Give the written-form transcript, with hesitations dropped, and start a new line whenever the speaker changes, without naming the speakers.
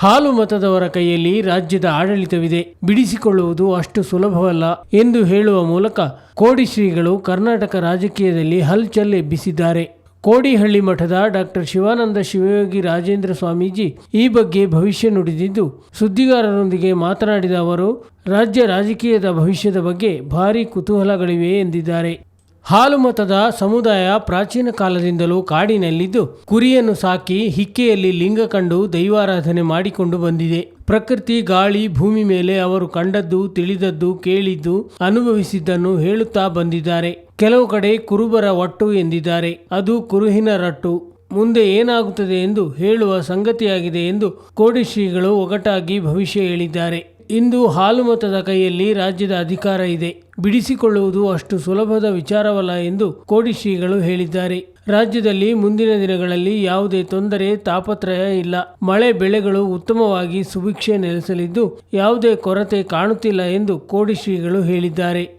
ಹಾಲು ಮತದವರ ಕೈಯಲ್ಲಿ ರಾಜ್ಯದ ಆಡಳಿತವಿದೆ, ಬಿಡಿಸಿಕೊಳ್ಳುವುದು ಅಷ್ಟು ಸುಲಭವಲ್ಲ ಎಂದು ಹೇಳುವ ಮೂಲಕ ಕೋಡಿ ಶ್ರೀಗಳು ಕರ್ನಾಟಕ ರಾಜಕೀಯದಲ್ಲಿ ಹಲ್ಚಲ್ ಎಬ್ಬಿಸಿದ್ದಾರೆ. ಕೋಡಿಹಳ್ಳಿ ಮಠದ ಡಾಕ್ಟರ್ ಶಿವಾನಂದ ಶಿವಯೋಗಿ ರಾಜೇಂದ್ರ ಸ್ವಾಮೀಜಿ ಈ ಬಗ್ಗೆ ಭವಿಷ್ಯ ನುಡಿದಿದ್ದು, ಸುದ್ದಿಗಾರರೊಂದಿಗೆ ಮಾತನಾಡಿದ ಅವರು, ರಾಜ್ಯ ರಾಜಕೀಯದ ಭವಿಷ್ಯದ ಬಗ್ಗೆ ಭಾರೀ ಕುತೂಹಲಗಳಿವೆ ಎಂದಿದ್ದಾರೆ. ಹಾಲು ಮತದ ಸಮುದಾಯ ಪ್ರಾಚೀನ ಕಾಲದಿಂದಲೂ ಕಾಡಿನಲ್ಲಿದ್ದು ಕುರಿಯನ್ನು ಸಾಕಿ ಹಿಕ್ಕೆಯಲ್ಲಿ ಲಿಂಗ ಕಂಡು ದೈವಾರಾಧನೆ ಮಾಡಿಕೊಂಡು ಬಂದಿದೆ. ಪ್ರಕೃತಿ, ಗಾಳಿ, ಭೂಮಿ ಮೇಲೆ ಅವರು ಕಂಡದ್ದು, ತಿಳಿದದ್ದು, ಕೇಳಿದ್ದು, ಅನುಭವಿಸಿದ್ದನ್ನು ಹೇಳುತ್ತಾ ಬಂದಿದ್ದಾರೆ. ಕೆಲವು ಕಡೆ ಕುರುಬರ ಒಟ್ಟು ಎಂದಿದ್ದಾರೆ. ಅದು ಕುರುಹಿನ ರಟ್ಟು. ಮುಂದೆ ಏನಾಗುತ್ತದೆ ಎಂದು ಹೇಳುವ ಸಂಗತಿಯಾಗಿದೆ ಎಂದು ಕೋಡಿ ಶ್ರೀಗಳು ಒಗಟಾಗಿ ಭವಿಷ್ಯ ಹೇಳಿದ್ದಾರೆ. ಇಂದು ಹಾಲು ಮತದ ಕೈಯಲ್ಲಿ ರಾಜ್ಯದ ಅಧಿಕಾರ ಇದೆ, ಬಿಡಿಸಿಕೊಳ್ಳುವುದು ಅಷ್ಟು ಸುಲಭದ ವಿಚಾರವಲ್ಲ ಎಂದು ಕೋಡಿ ಶ್ರೀಗಳು ಹೇಳಿದ್ದಾರೆ. ರಾಜ್ಯದಲ್ಲಿ ಮುಂದಿನ ದಿನಗಳಲ್ಲಿ ಯಾವುದೇ ತೊಂದರೆ, ತಾಪತ್ರಯ ಇಲ್ಲ. ಮಳೆ, ಬೆಳೆಗಳು ಉತ್ತಮವಾಗಿ ಸುಭಿಕ್ಷೆ ನೆಲೆಸಲಿದ್ದು ಯಾವುದೇ ಕೊರತೆ ಕಾಣುತ್ತಿಲ್ಲ ಎಂದು ಕೋಡಿ ಶ್ರೀಗಳು ಹೇಳಿದ್ದಾರೆ.